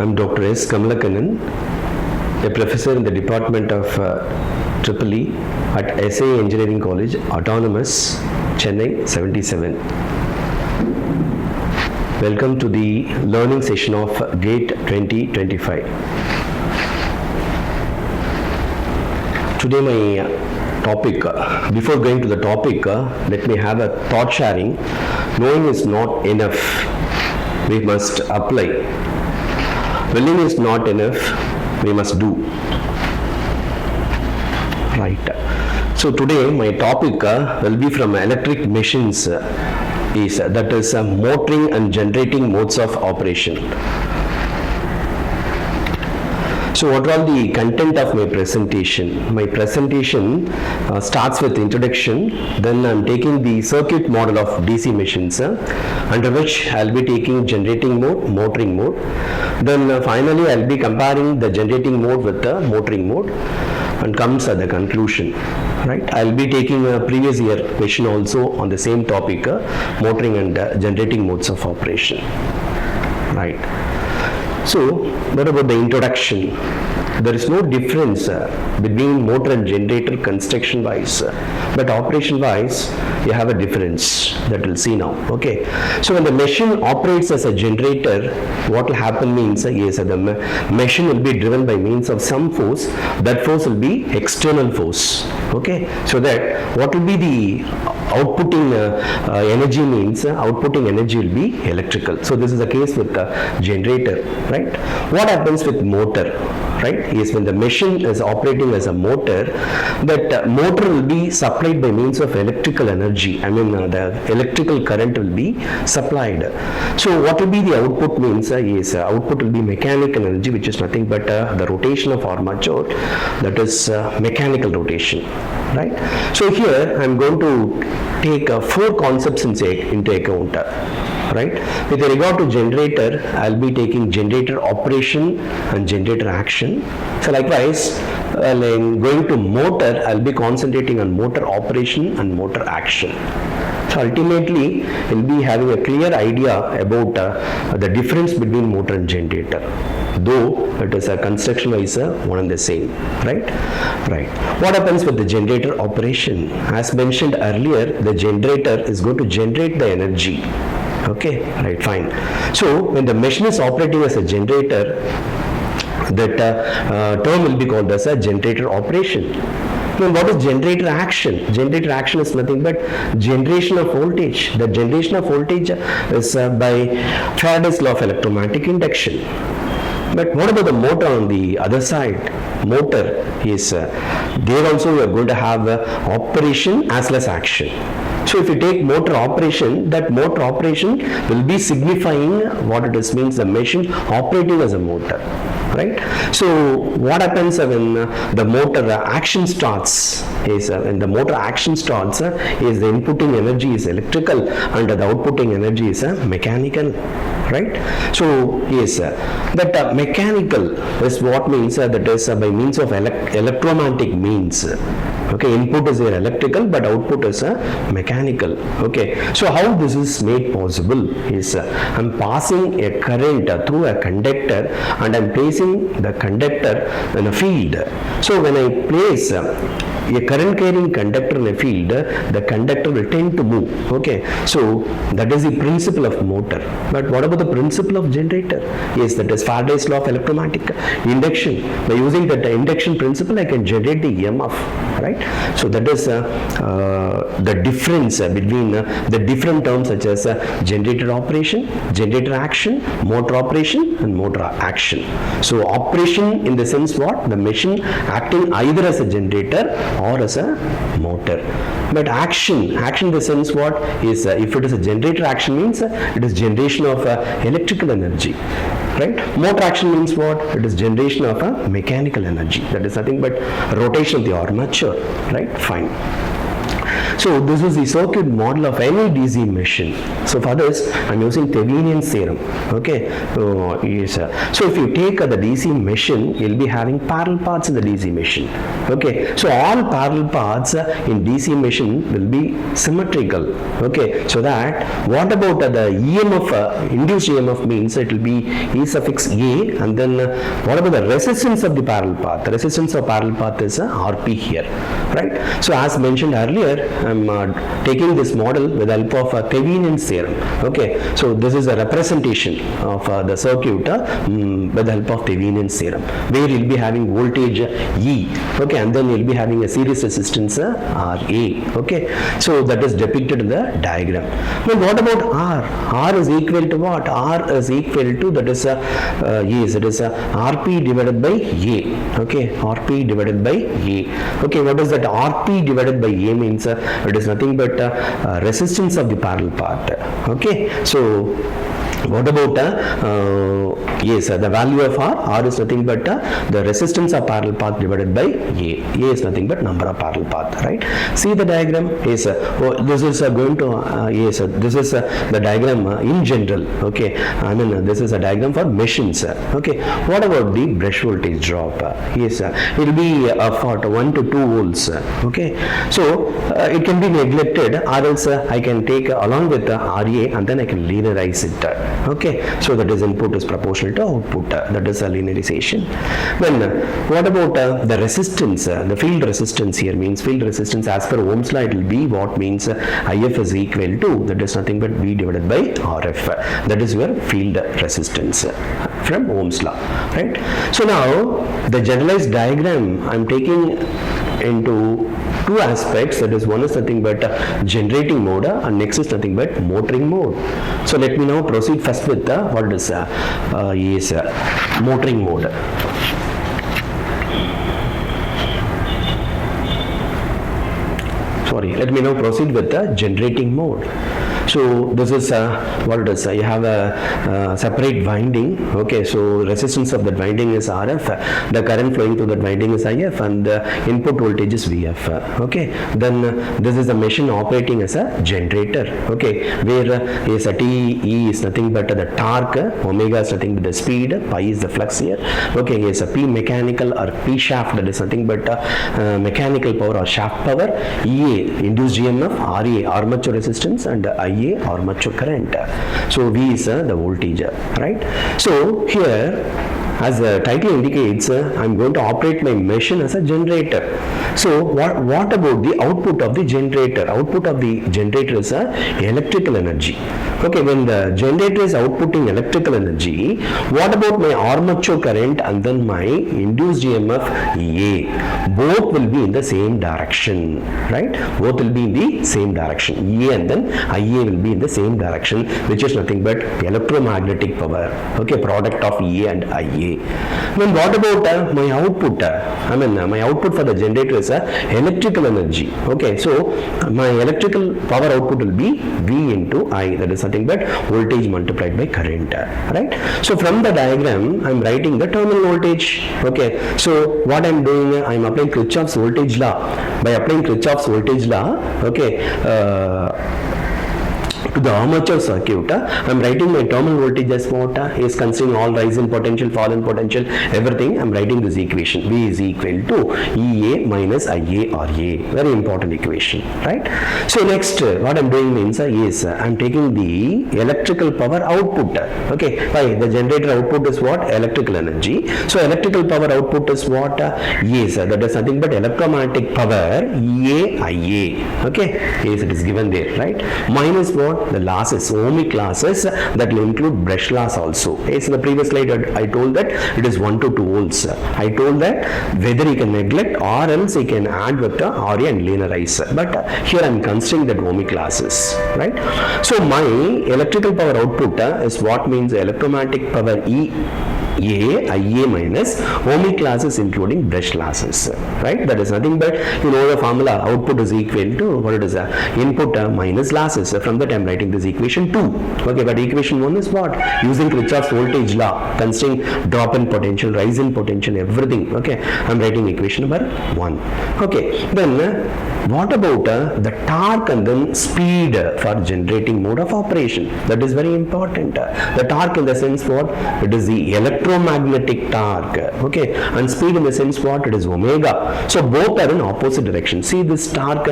I'm Dr.S.KAMALAKKANNAN, a professor in the Department of EEE at SA Engineering College, Autonomous, Chennai 77. Welcome to the learning session of GATE 2025. Today my topic, before going to the topic, let me have a thought sharing. Knowing is not enough, we must apply. Willing is not enough, we must do. Right. So today my topic will be from electric machines, that is motoring and generating modes of operation. So what are the content of my presentation? My presentation starts with introduction, then I am taking the circuit model of DC machines, under which I will be taking generating mode, motoring mode. Then finally I will be comparing the generating mode with the motoring mode and comes at the conclusion. Right? I will be taking a previous year question also on the same topic, motoring and generating modes of operation. Right. So, what about the introduction? There is no difference between motor and generator construction wise, but operation wise you have a difference that we'll see now. Okay. So when the machine operates as a generator, what will happen means yes, the machine will be driven by means of some force. That force will be external force. Okay. So that what will be the outputting energy means outputting energy will be electrical. So this is the case with the generator, right? What happens with motor? Right? Yes, when the machine is operating as a motor, that motor will be supplied by means of electrical energy. The electrical current will be supplied. So what will be the output means? Yes, output will be mechanical energy, which is nothing but the rotation of armature, that is mechanical rotation. Right? So here I am going to take 4 concepts into account. Right? With regard to generator, I will be taking generator operation and generator action. So likewise, going to motor, I will be concentrating on motor operation and motor action. So ultimately, we will be having a clear idea about the difference between motor and generator, though it is a construction wise one and the same. Right? Right. What happens with the generator operation? As mentioned earlier, the generator is going to generate the energy. Okay, right, fine. So when the machine is operating as a generator, that term will be called as a generator operation. Now what is generator action? Generator action is nothing but generation of voltage. The generation of voltage is by Faraday's law of electromagnetic induction. But what about the motor on the other side? Motor is, there also we are going to have operation as well as action. So if you take motor operation, that motor operation will be signifying what it is, means the machine operating as a motor. Right? So what happens when the motor action starts is when the motor action starts is the inputting energy is electrical and the outputting energy is mechanical. Right? So yes, that mechanical is what means that is by means of electromagnetic means. Okay, input is electrical but output is mechanical. Okay, so how this is made possible is I am passing a current through a conductor and I am placing the conductor in a field. So when I place a current carrying conductor in a field, the conductor will tend to move. Okay, so that is the principle of motor. But what about the principle of generator? Yes, that is Faraday's law of electromagnetic induction. By using that induction principle, I can generate the EMF. Right? So that is the difference between the different terms such as generator operation, generator action, motor operation and motor action. So operation in the sense what? The machine acting either as a generator or as a motor. But action in the sense what is if it is a generator action means it is generation of electrical energy. Right? Motor action means what? It is generation of a mechanical energy. That is nothing but rotation of the armature. Right? Fine. So this is the circuit model of any DC machine. So for this, I'm using Thevenin's theorem. Okay. So yes. So if you take the DC machine, you'll be having parallel paths in the DC machine. Okay. So all parallel paths in DC machine will be symmetrical. Okay. So that what about the EMF, induced EMF means it will be E suffix A, and then what about the resistance of the parallel path? The resistance of parallel path is RP here, right? So as mentioned earlier, I'm taking this model with the help of Thevenin's theorem. Okay, so this is a representation of the circuit with the help of Thevenin's theorem, where you'll be having voltage E, okay, and then you'll be having a series resistance RA. Okay, so that is depicted in the diagram. Now what about R? R is equal to what? R is equal to, that is yes, it is RP divided by A. Okay, RP divided by A. Okay, what is that? RP divided by A means it is nothing but resistance of the parallel path. Okay, so what about yes, the value of R is nothing but the resistance of parallel path divided by A. A is nothing but number of parallel path, right? See the diagram. Yes, this is going to yes, this is the diagram in general. Okay, I mean this is a diagram for machines. Okay, what about the brush voltage drop? Yes, it will be for 1 to 2 volts. Okay, so it can be neglected, or else I can take along with the RA and then I can linearize it. Okay, so that is input is proportional to output, that is a linearization. Then what about the resistance? The field resistance here means field resistance as per Ohm's law, it will be what means IF is equal to, that is nothing but V divided by RF. That is your field resistance from Ohm's law, right? So now the generalized diagram I'm taking into two aspects, that is one is nothing but generating mode and next is nothing but motoring mode. So let me now proceed first with what is yes, motoring mode. Sorry, let me now proceed with the generating mode. So this is what it is. You have a separate winding. Okay, so resistance of that winding is RF. The current flowing through that winding is IF, and the input voltage is VF. Okay, then this is a machine operating as a generator. Okay, where is a TE is nothing but the torque, omega is nothing but the speed, pi is the flux here. Okay, yes, a P mechanical or P shaft, that is nothing but mechanical power or shaft power. EA induced EMF, RA armature resistance, and IA armature current. So V is the voltage, right? So here, as the title indicates, I'm going to operate my machine as a generator. So what about the output of the generator? Output of the generator is electrical energy. Okay, when the generator is outputting electrical energy, what about my armature current and then my induced EMF EA? Both will be in the same direction, right? Both will be in the same direction. EA and then IA will be in the same direction, which is nothing but electromagnetic power. Okay, product of EA and IA. Then what about my output? I mean my output for the generator is electrical energy. Okay, so my electrical power output will be V into I, that is nothing but voltage multiplied by current, right? So from the diagram I'm writing the terminal voltage. Okay, so what I'm doing, I'm applying Kirchhoff's voltage law. By applying Kirchhoff's voltage law, okay, to the armature circuit, I'm writing my terminal voltage as what is considering all rise in potential, fall in potential, everything. I'm writing this equation. V is equal to EA minus IA RA. Very important equation, right? So next, what I'm doing means is I'm taking the electrical power output. Okay, why? The generator output is what? Electrical energy. So electrical power output is what? Yes, that is nothing but electromagnetic power EA IA. Okay, yes, it is given there, right? Minus what? The losses, ohmic losses, that will include brush loss also. Yes, in the previous slide I told that it is 1 to 2 volts. I told that whether you can neglect or else you can add with the RA and linearize. But here I am considering that ohmic losses, right? So my electrical power output is what means electromagnetic power E A, IA minus ohmic losses including brush losses, right? That is nothing but, you know the formula, output is equal to, what it is, input minus losses. From that I am writing this equation 2. Okay, but equation 1 is what? Using Kirchhoff's voltage law, considering drop in potential, rise in potential, everything. Okay, I am writing equation number 1. Okay, then what about the torque and then speed for generating mode of operation? That is very important. The torque in the sense what? It is the electromagnetic torque. Okay, and speed in the sense what? It is omega. So both are in opposite direction. See, this torque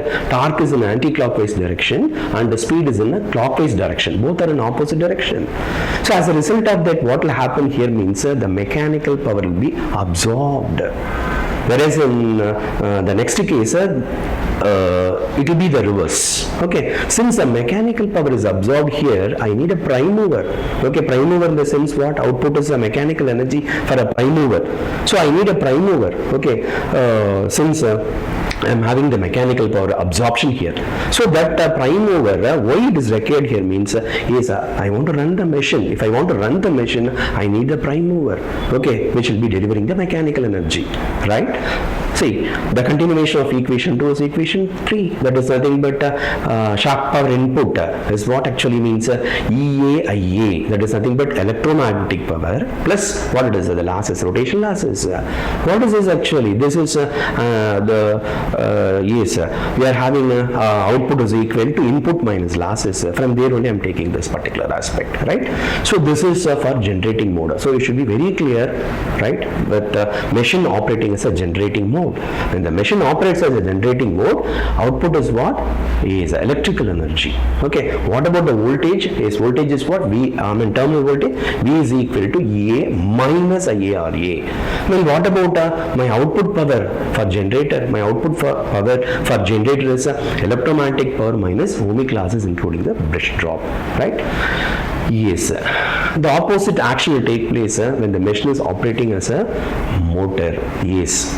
is in anti-clockwise direction and the speed is in a clockwise direction. Both are in opposite direction. So as a result of that, what will happen here means the mechanical power will be absorbed. Whereas in the next case, it will be the reverse. Okay, since the mechanical power is absorbed here, I need a prime mover. Okay, prime mover in the sense what? Output is a mechanical energy for a prime mover. So I need a prime mover. Okay, since I am having the mechanical power absorption here. So that prime mover, why it is required here means, is I want to run the machine. If I want to run the machine, I need the prime mover, okay, which will be delivering the mechanical energy, right? See, the continuation of equation 2 is equation 3. That is nothing but shock power input is what actually means EA, IA. That is nothing but electromagnetic power plus what it is, the losses, rotation losses. What is this actually? This is yes, we are having output is equal to input minus losses. From there only I am taking this particular aspect, right? So this is for generating mode. So it should be very clear, right, that machine operating as a generating mode. When the machine operates as a generating mode, output is what? Is electrical energy. Okay, what about the voltage? Is voltage is what? V, terminal voltage, V is equal to EA minus IARA. Well, what about my output power for generator? My output power for generator is electromagnetic power minus ohmic losses including the brush drop, right? Yes, the opposite action will take place when the machine is operating as a motor. Yes.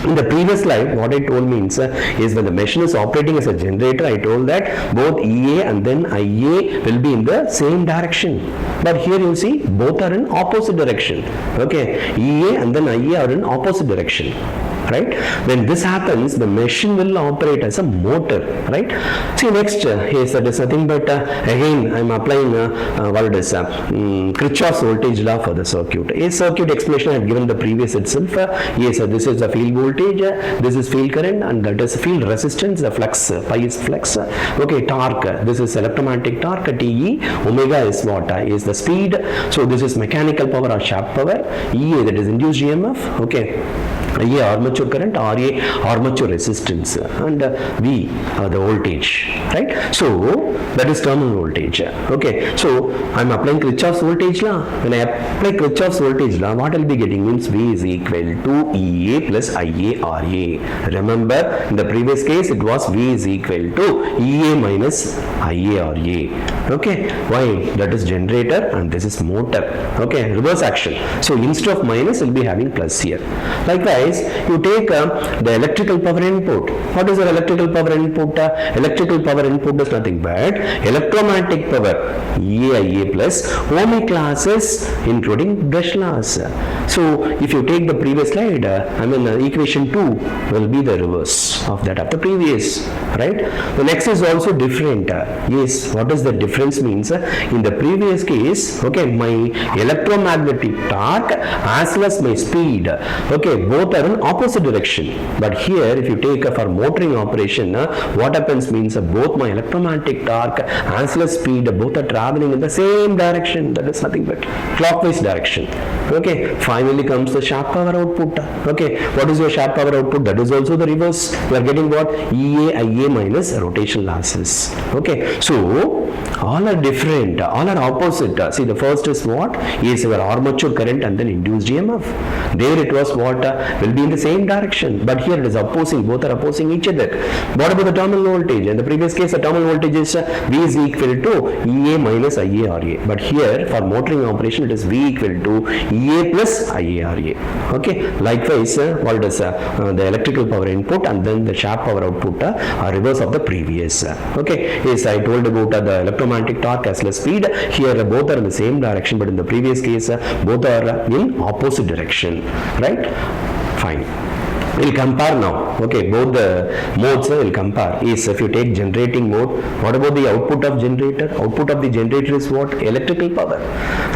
In the previous slide, what I told means is when the machine is operating as a generator, I told that both EA and then IA will be in the same direction. But here you see both are in opposite direction. Okay, EA and then IA are in opposite direction. Right? When this happens, the machine will operate as a motor. Right? See next, yes, that is nothing but again I am applying what it is, Kirchhoff's voltage law for the circuit. A circuit explanation I have given the previous itself. Yes, this is the field voltage, this is field current, and that is field resistance. The flux, pi is flux. Okay, torque. This is electromagnetic torque. Te, omega is what? Is the speed. So this is mechanical power or shaft power. Ea, that is induced EMF. Okay. IA armature current, RA armature resistance, and V the voltage, right? So that is terminal voltage. Okay, so I am applying Kirchhoff's voltage law. When I apply Kirchhoff's voltage law, what I will be getting means V is equal to EA plus IA RA. Remember, in the previous case it was V is equal to EA minus IA RA. Okay, why? That is generator and this is motor. Okay, reverse action. So instead of minus, we will be having plus here. Likewise, you take the electrical power input. What is the electrical power input? Electrical power input is nothing but electromagnetic power, EIA plus ohmic losses including brush loss. So if you take the previous slide, equation 2 will be the reverse of that of the previous, right? The next is also different. Yes, what does the difference means? In the previous case, okay, my electromagnetic torque as well as my speed, okay, both are in opposite direction. But here if you take for motoring operation, what happens means both my electromagnetic torque as well as speed both are traveling in the same direction. That is nothing but clockwise direction. Okay, finally comes the shaft power output. Okay, what is your shaft power output? That is also the reverse. We are getting what? EA, IA minus rotation losses. Okay, so all are different, all are opposite. See, the first is what? Is your armature current and then induced EMF. There it was what? Will be in the same direction, but here it is opposing, both are opposing each other. What about the terminal voltage? In the previous case, the terminal voltage is V is equal to EA minus IARA, but here for motoring operation it is V equal to EA plus IARA. Okay, likewise, what is the electrical power input and then the shaft power output are reverse of the previous. Okay, yes, I told about the electromagnetic torque as well as speed. Here both are in the same direction, but in the previous case both are in opposite direction, right? Fine. We'll compare now. Okay, both the modes will compare. Is if you take generating mode, what about the output of generator? Output of the generator is what? Electrical power,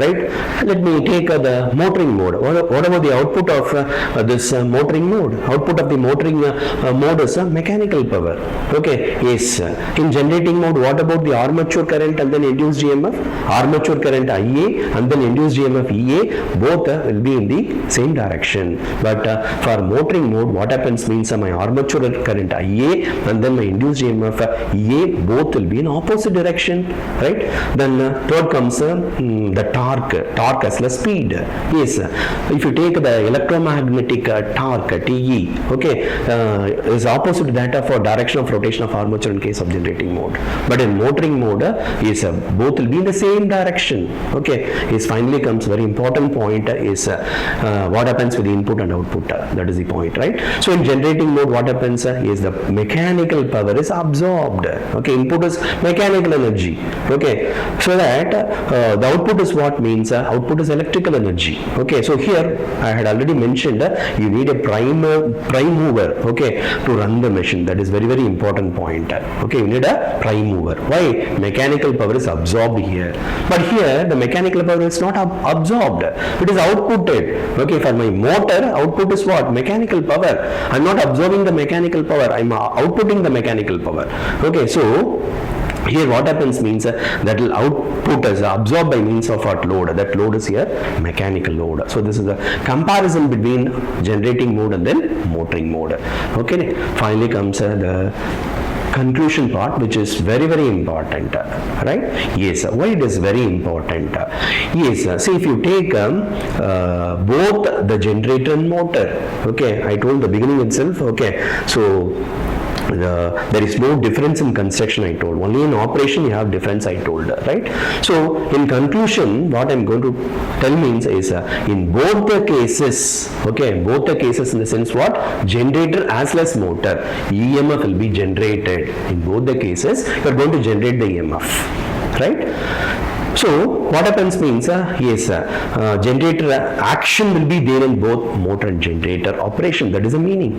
right? Let me take the motoring mode. What about the output of this motoring mode? Output of the motoring mode is mechanical power. Okay, yes. In generating mode, what about the armature current and then induced EMF? Armature current IA and then induced EMF EA, both will be in the same direction. But for motoring mode, what happens means my armature current IA and then my induced EMF EA, both will be in opposite direction, right? Then third comes the torque as well as speed. Yes, if you take the electromagnetic torque TE, okay, is opposite to that for direction of rotation of armature in case of generating mode. But in motoring mode, is both will be in the same direction. Okay, is finally comes very important point is what happens with the input and output. That is the point, right? So in generating mode, what happens is the mechanical power is absorbed. Okay, input is mechanical energy. Okay, so that the output is what means output is electrical energy. Okay, so here I had already mentioned you need a prime mover. Okay, to run the machine. That is very important point. Okay, you need a prime mover. Why? Mechanical power is absorbed here, but here the mechanical power is not absorbed. It is outputted. Okay, for my motor, output is what? Mechanical power. I am not absorbing the mechanical power. I am outputting the mechanical power. Okay, so here what happens means that will output is absorbed by means of what load. That load is here mechanical load. So this is the comparison between generating mode and then motoring mode. Okay, finally comes the conclusion part, which is very important, right? Yes, why it is very important? Yes, see, if you take both the generator and motor, okay, I told the beginning itself, okay, so there is no difference in construction, I told. Only in operation you have difference, I told, right? So in conclusion, what I'm going to tell means is in both the cases, okay, both the cases in the sense what? Generator as well as motor, EMF will be generated. In both the cases, you are going to generate the EMF, right? So what happens means yes, generator action will be there in both motor and generator operation. That is the meaning,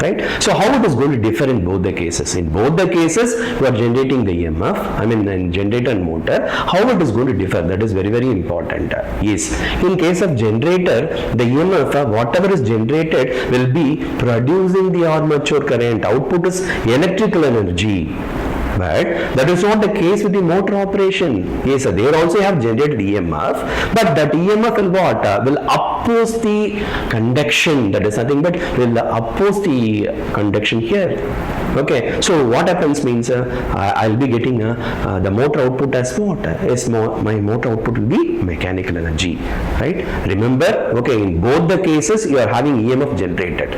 right? So how it is going to differ in both the cases? In both the cases you are generating the EMF, I mean in generator and motor. How it is going to differ? That is very important. Yes, in case of generator, the EMF whatever is generated will be producing the armature current. Output is electrical energy. But that is not the case with the motor operation. Yes, they also have generated EMF, but that EMF will what? Will oppose the conduction. That is nothing but will oppose the conduction here. Okay, so what happens means I'll be getting the motor output as what? Is my motor output will be mechanical energy, right? Remember, okay, in both the cases you are having EMF generated,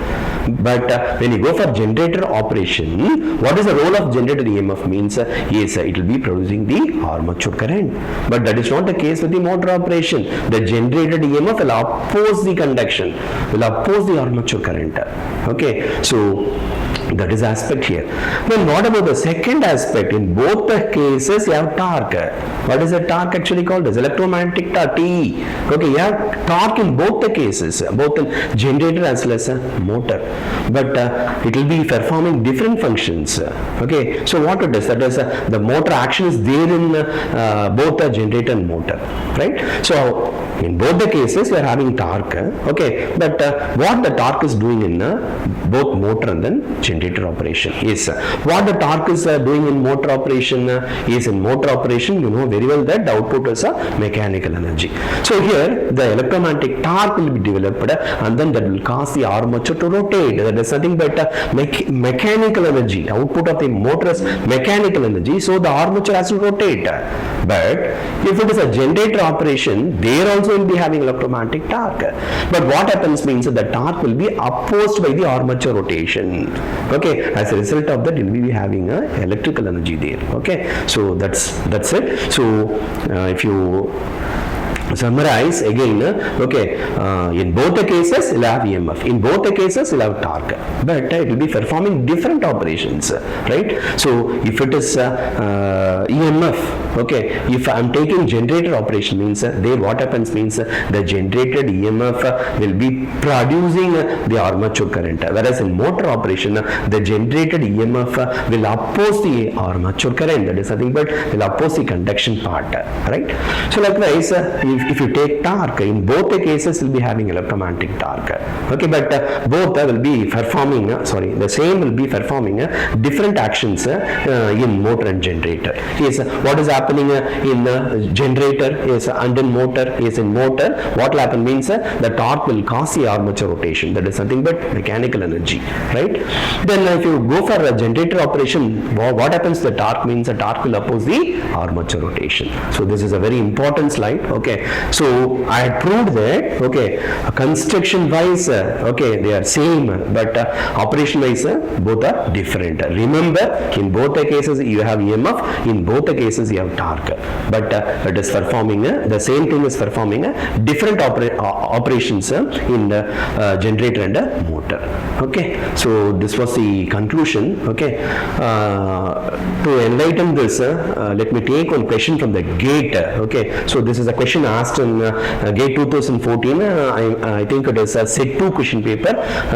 but when you go for generator operation, what is the role of generator EMF means? Yes, it will be producing the armature current, but that is not the case with the motor operation. The generated EMF will oppose the conduction, will oppose the armature current. Okay, so that is aspect here. Then what about the second aspect? In both the cases you have torque. What is the torque actually called? As electromagnetic torque, TE. Okay, you have torque in both the cases, both the generator as well as a motor, but it will be performing different functions. Okay, so what it is, that is the motor action is there in both the generator and motor, right? So in both the cases you are having torque, okay, but what the torque is doing in both motor and then generator operation is what the torque is doing in motor operation is in motor operation, you know very well that the output is mechanical energy. So here the electromagnetic torque will be developed and then that will cause the armature to rotate. That is nothing but mechanical energy. Output of the motor is mechanical energy, so the armature has to rotate. But if it is a generator operation, there also will be having electromagnetic torque. But what happens means that the torque will be opposed by the armature rotation. Okay, as a result of that, we will be having electrical energy there. Okay, so that's it. So if you summarize again, okay, in both the cases you'll have EMF, in both the cases you'll have torque, but it will be performing different operations, right? So if it is EMF, okay, if I'm taking generator operation means there what happens means the generated EMF will be producing the armature current, whereas in motor operation the generated EMF will oppose the armature current, that is nothing but will oppose the conduction part, right? So likewise, if you take torque, in both the cases will be having electromagnetic torque, okay, but both will be performing, the same will be performing different actions in motor and generator. Yes, what is happening in generator is, and in motor is, in motor what will happen means the torque will cause the armature rotation, that is nothing but mechanical energy, right? Then if you go for a generator operation, what happens, the torque means the torque will oppose the armature rotation. So this is a very important slide, okay. So I had proved that, okay, construction wise, okay, they are same, but operation wise both are different. Remember, in both the cases you have EMF, in both the cases you have torque, but it is performing the same thing is performing different operations in generator and motor, okay. So this was the conclusion, okay. To enlighten this, let me take one question from the GATE, okay. So this is a question asked in GATE 2014, I think it is a set 2 question paper,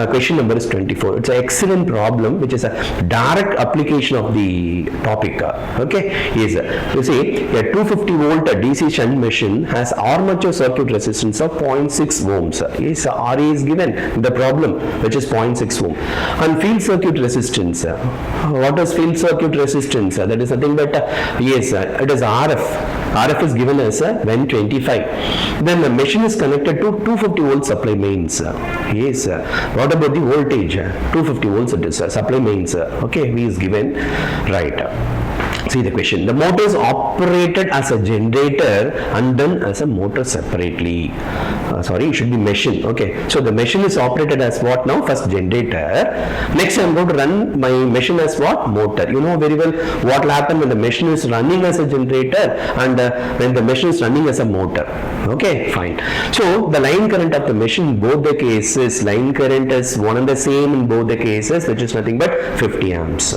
question number is 24. It's an excellent problem which is a direct application of the topic, okay. Yes, you see a 250 volt DC shunt machine has armature circuit resistance of 0.6 ohms. Yes, RA is given the problem, which is 0.6 ohm, and field circuit resistance. What is field circuit resistance? That is nothing but yes, it is RF. RF is given as 125. Then the machine is connected to 250 volt supply mains. Yes, what about the voltage? 250 volts it is supply mains. Okay, V is given, right. See the question. The motor is operated as a generator and then as a motor separately. It should be machine. Okay. So the machine is operated as what now? First generator. Next I am going to run my machine as what? Motor. You know very well what will happen when the machine is running as a generator and when the machine is running as a motor. Okay, fine. So the line current of the machine, both the cases, line current is one and the same in both the cases, which is nothing but 50 amps.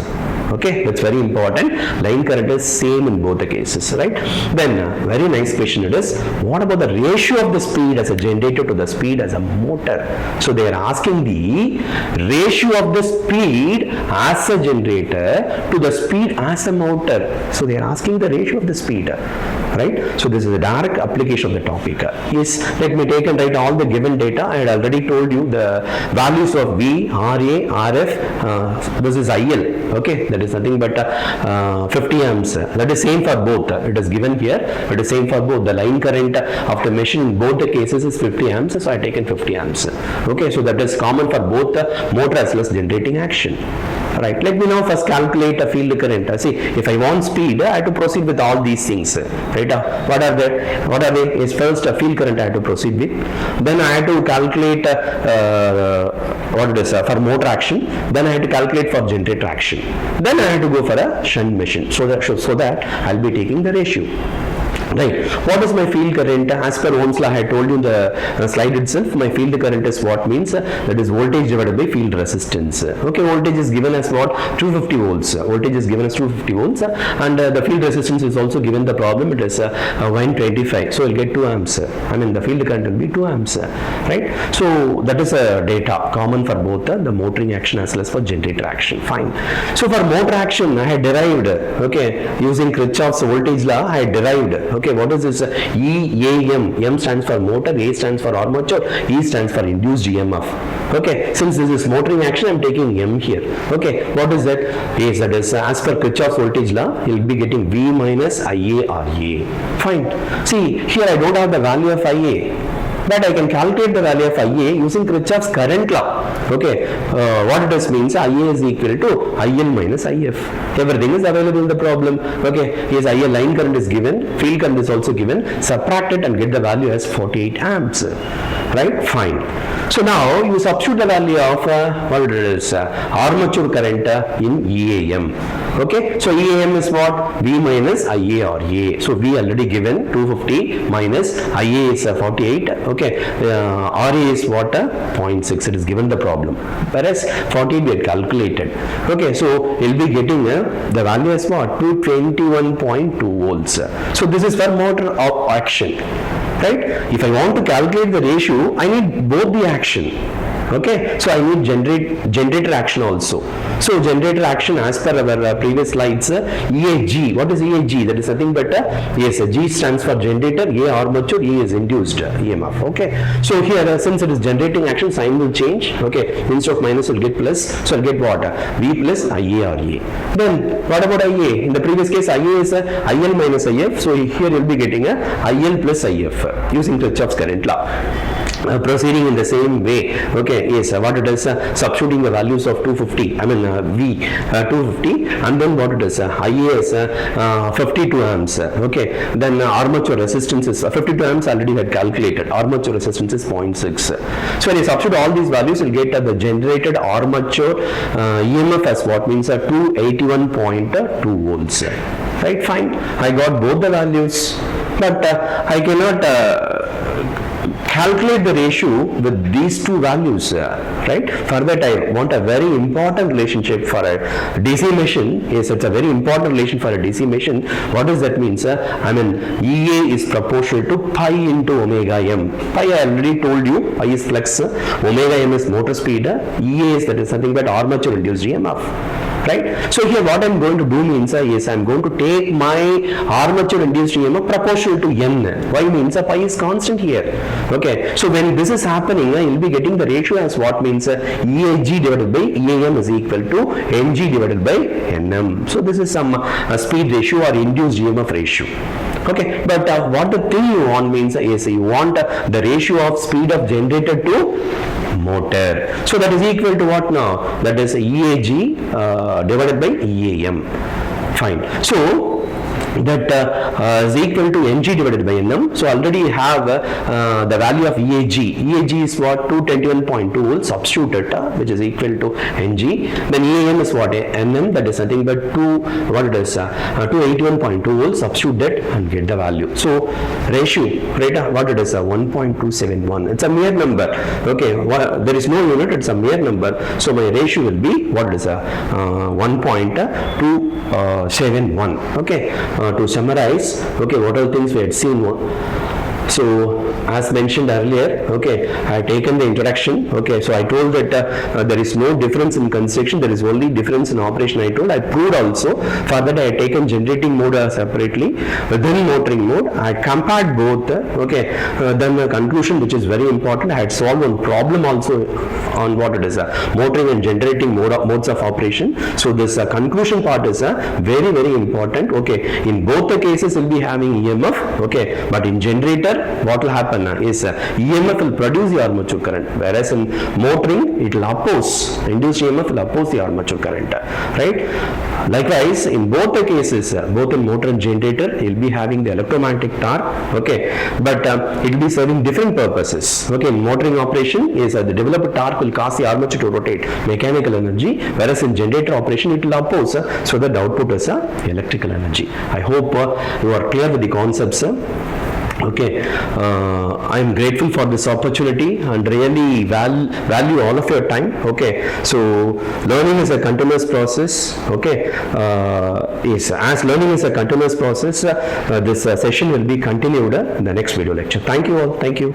Okay, that's very important. Line current is same in both the cases, right? Then very nice question it is, what about the ratio of the speed as a generator to the speed as a motor? So they are asking the ratio of the speed as a generator to the speed as a motor. So they are asking the ratio of the speed, right? So this is a direct application of the topic. Yes, let me take and write all the given data. I had already told you the values of V, RA, RF, this is IL, okay, that is nothing but 50 amps. That is same for both. It is given here. It is same for both. The line current of the machine in both the cases is 50 amps. So I taken 50 amps. Okay, so that is common for both the motor as well as generating action. Right. Let me now first calculate a field current. See, if I want speed, I have to proceed with all these things. Right. What are they? What are they? Is first a field current I have to proceed with. Then I have to calculate what it is for motor action. Then I have to calculate for generator action. Then I have to go for a shunt machine. So that I'll be taking the ratio. Right. What is my field current? As per Ohm's law, I told you in the slide itself, my field current is what means that is voltage divided by field resistance. Okay, voltage is given as what? 250 volts. Voltage is given as 250 volts and the field resistance is also given the problem. It is 125. So we'll get 2 amps. I mean the field current will be 2 amps. Right. So that is data common for both the motoring action as well as for generator action. Fine. So for motor action, I had derived, okay, using Kirchhoff's voltage law, I had derived. Okay, what is this? EAM. M stands for motor, A stands for armature, E stands for induced EMF. Okay, since this is motoring action, I am taking M here. Okay, what is that? Yes, that is as per Kirchhoff's voltage law, you will be getting V minus IA RA. Fine. See, here I don't have the value of IA. but I can calculate the value of IA using Kirchhoff's current law. Okay, what it does means IA is equal to IL minus IF. Everything is available in the problem. Okay, yes, IA line current is given, field current is also given, subtract it and get the value as 48 amps. Right, fine. So now you substitute the value of what it is, armature current in EAM. Okay, so EAM is what? V minus IA or A. So V already given 250 minus IA is 48. Okay, RA is what? 0.6. It is given the problem. Whereas 40 we had calculated. Okay, so you'll be getting the value is what? 221.2 volts. So this is for motor action. Right? If I want to calculate the ratio, I need both the action. Okay, so I need generator action also. So generator action as per our previous slides, EAG. What is EAG? That is nothing but yes, G stands for generator, A armature, E is induced EMF. Okay, so here since it is generating action, sign will change. Okay, instead of minus will get plus, so I'll get what? V plus IA or A. Then what about IA? In the previous case, IA is IL minus IF. So here you'll be getting IL plus IF using Kirchhoff's current law. Proceeding in the same way. Okay, yes, what it is, substituting the values of 250, I mean V 250, and then what it is, IA is 52 amps. Okay, then armature resistance is 52 amps already had calculated, armature resistance is 0.6. So when you substitute all these values, you'll get the generated armature EMF as what means 281.2 volts. Right, fine, I got both the values, but I cannot calculate the ratio with these two values, right? For that I want a very important relationship for a DC machine. Yes, it's a very important relation for a DC machine. What does that mean, sir? I mean, EA is proportional to pi into omega m. Pi I already told you, pi is flux, omega m is motor speed, EA is that is nothing but armature induced EMF. Right? So here what I am going to do means, yes, I am going to take my armature induced EMF proportional to n. Why means pi is constant here. Okay, so when this is happening, you will be getting the ratio as what means EAG divided by EAM is equal to NG divided by NM. So this is some speed ratio or induced EMF ratio. Okay, but what the thing you want means, yes, you want the ratio of speed of generator to motor. So that is equal to what now? That is EAG divided by EAM. Fine. So that is equal to NG divided by NM. So already have the value of EAG. EAG is what? 221.2 volts. Substitute it, which is equal to NG. Then EAM is what? NM. That is nothing but 281.2 volts. Substitute that and get the value. So ratio, right? What it is? 1.271. It's a mere number. Okay, there is no unit. It's a mere number. So my ratio will be what it is? 1.271. Okay. To summarize, okay, what are the things we had seen? So as mentioned earlier, okay, I had taken the introduction. Okay, so I told that there is no difference in construction, there is only difference in operation. I told, I proved also. For that I had taken generating mode separately, then motoring mode. I had compared both. Okay, then the conclusion, which is very important, I had solved one problem also on what it is, motoring and generating modes of operation. So this conclusion part is very, very important. Okay, in both the cases we'll be having EMF. Okay, but in generator, what will happen is EMF will produce the armature current, whereas in motoring it will oppose, induced EMF will oppose the armature current. Right? Likewise, in both the cases, both in motor and generator, you will be having the electromagnetic torque. Okay, but it will be serving different purposes. Okay, in motoring operation is the developed torque will cause the armature to rotate, mechanical energy, whereas in generator operation it will oppose, so that the output is electrical energy. I hope you are clear with the concepts. Okay, I am grateful for this opportunity and really value all of your time. Okay, so learning is a continuous process. Okay, yes, as learning is a continuous process, this session will be continued in the next video lecture. Thank you all. Thank you.